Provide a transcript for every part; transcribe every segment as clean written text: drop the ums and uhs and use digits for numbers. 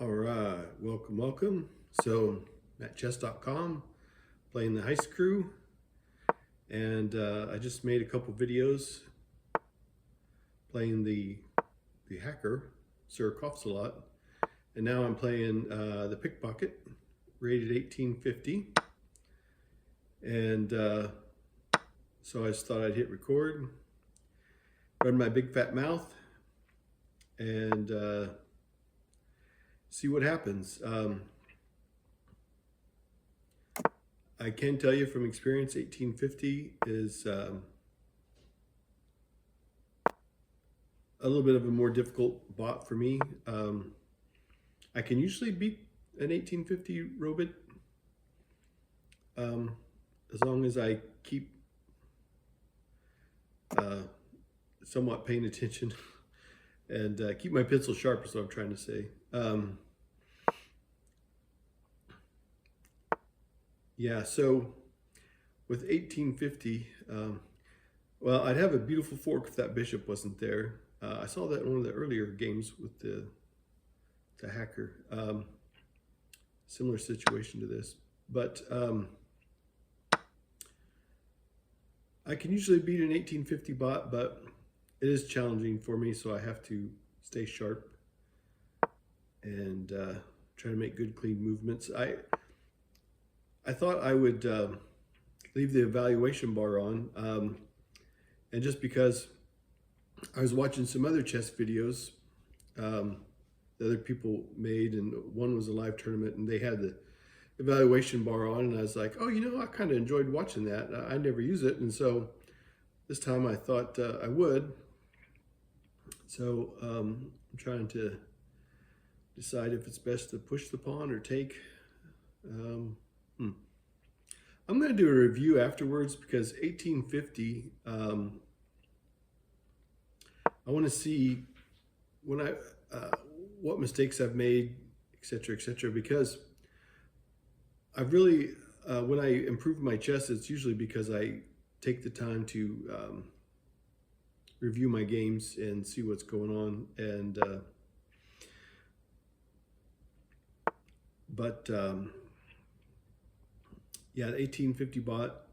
All right, welcome. So at chess.com, playing the Heist Crew, and I just made a couple videos playing the hacker, Sir Lot, and now I'm playing the Pickpocket, rated 1850, and so I just thought I'd hit record, run my big fat mouth, and see what happens. I can tell you from experience, 1850 is a little bit of a more difficult bot for me. I can usually beat an 1850 robot as long as I keep somewhat paying attention and keep my pencil sharp is what I'm trying to say. Yeah, so with 1850, well, I'd have a beautiful fork if that bishop wasn't there. I saw that in one of the earlier games with the hacker. Similar situation to this, but I can usually beat an 1850 bot, but it is challenging for me, so I have to stay sharp and try to make good, clean movements. I thought I would leave the evaluation bar on, and just because I was watching some other chess videos that other people made, and one was a live tournament, and they had the evaluation bar on, and I was like, oh, you know, I kind of enjoyed watching that. I never use it, and so this time I thought I would. So I'm trying to decide if it's best to push the pawn or take. I'm going to do a review afterwards because 1850, I want to see when what mistakes I've made, etc., because I've really, when I improve my chess, it's usually because I take the time to review my games and see what's going on. And yeah, the 1850 bot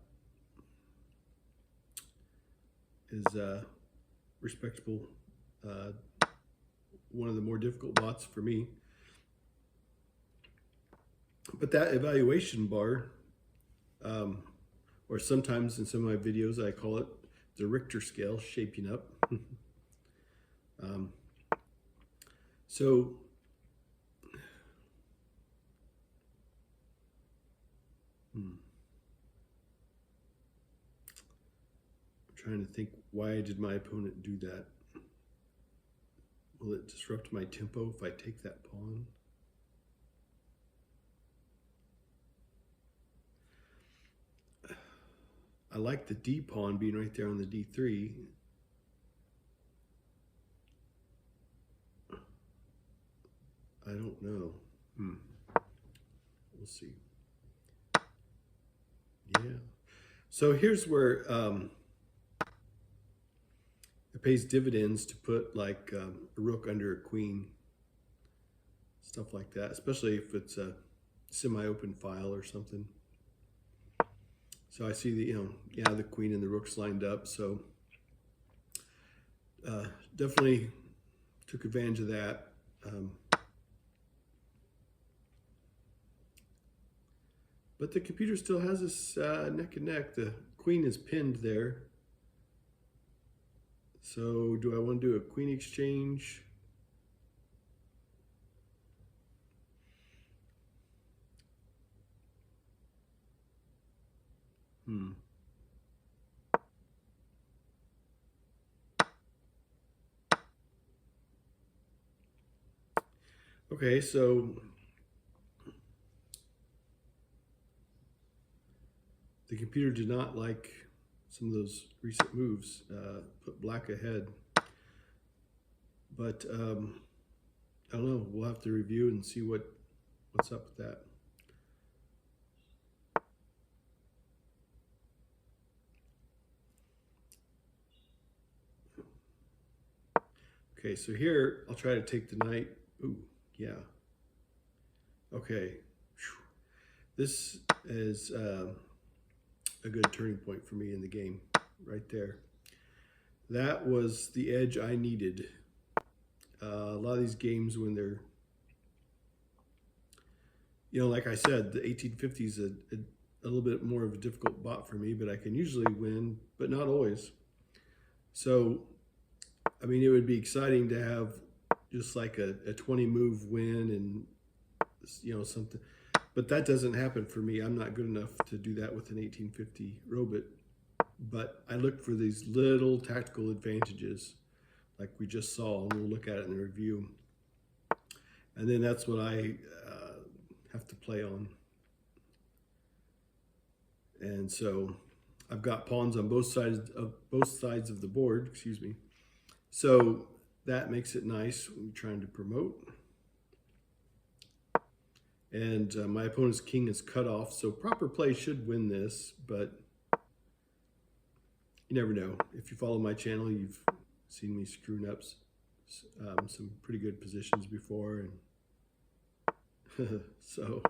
is respectable. One of the more difficult bots for me. But that evaluation bar, or sometimes in some of my videos I call it the Richter scale, shaping up. So I'm trying to think why did my opponent do that? Will it disrupt my tempo if I take that pawn? I like the D pawn being right there on the D3. I don't know. We'll see. Yeah. So here's where it pays dividends to put like a rook under a queen, stuff like that, especially if it's a semi-open file or something. So I see the, the queen and the rook's lined up. So definitely took advantage of that. But the computer still has this neck and neck. The queen is pinned there. So do I want to do a queen exchange? Okay, so the computer did not like some of those recent moves, put black ahead. But I don't know, we'll have to review and see what's up with that. Okay, so here I'll try to take the knight. Ooh, yeah. Okay. This is a good turning point for me in the game right there. That was the edge I needed. A lot of these games when they're, like I said, the 1850 is a little bit more of a difficult bot for me, but I can usually win, but not always. So, I mean, it would be exciting to have just like a 20 move win and, something. But that doesn't happen for me. I'm not good enough to do that with an 1850 robot. But I look for these little tactical advantages like we just saw, and we'll look at it in the review. And then that's what I have to play on. And so I've got pawns on both sides of the board, excuse me. So that makes it nice when you're trying to promote. And my opponent's king is cut off, so proper play should win this, but you never know. If you follow my channel, you've seen me screwing up some pretty good positions before, and so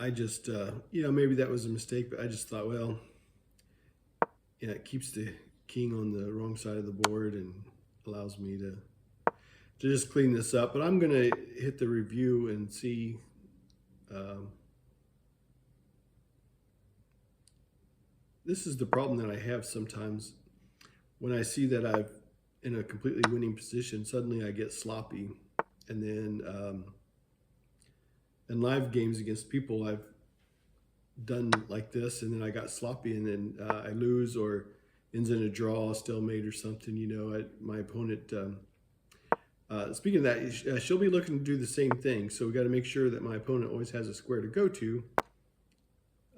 I just, maybe that was a mistake, but I just thought, well, it keeps the king on the wrong side of the board and allows me to just clean this up. But I'm going to hit the review and see. This is the problem that I have sometimes when I see that I'm in a completely winning position. Suddenly I get sloppy, and then in live games against people, I've done like this, and then I got sloppy, and then I lose or ends in a draw, stalemate, or something. My opponent. Speaking of that, she'll be looking to do the same thing. So we got to make sure that my opponent always has a square to go to,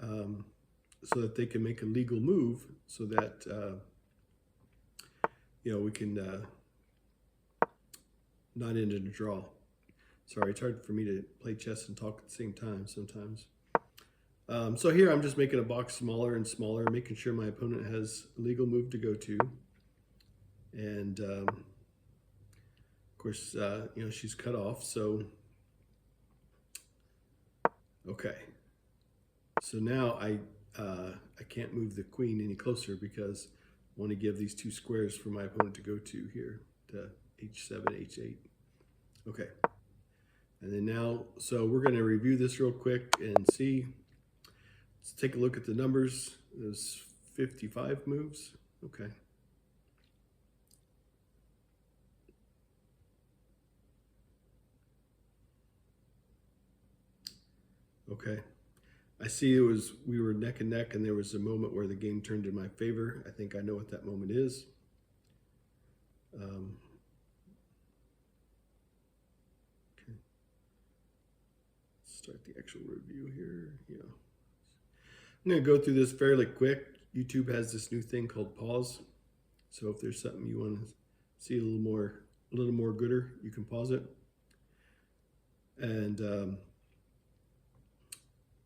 so that they can make a legal move, so that we can not end in a draw. Sorry, it's hard for me to play chess and talk at the same time sometimes. So here I'm just making a box smaller and smaller, making sure my opponent has a legal move to go to. And of course, she's cut off, so okay. So now I can't move the queen any closer because I want to give these two squares for my opponent to go to here, to h7, h8. Okay. And then now, so we're going to review this real quick and see. Let's take a look at the numbers. There's 55 moves. Okay. Okay. I see we were neck and neck, and there was a moment where the game turned in my favor. I think I know what that moment is. Okay. Let's start the actual review here. Yeah. I'm going to go through this fairly quick. YouTube has this new thing called pause. So if there's something you want to see a little more gooder, you can pause it. And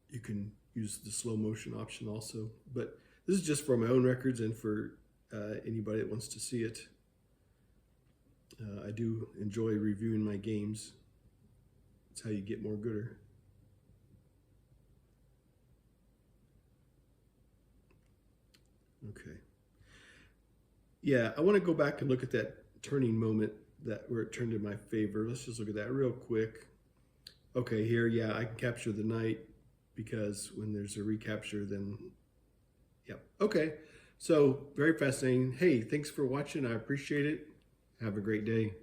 you can use the slow motion option also. But this is just for my own records and for anybody that wants to see it. I do enjoy reviewing my games. It's how you get more gooder. Okay. Yeah, I want to go back and look at that turning moment where it turned in my favor. Let's just look at that real quick. Okay, here, yeah, I can capture the knight because when there's a recapture, then, yeah. Okay, so very fascinating. Hey, thanks for watching. I appreciate it. Have a great day.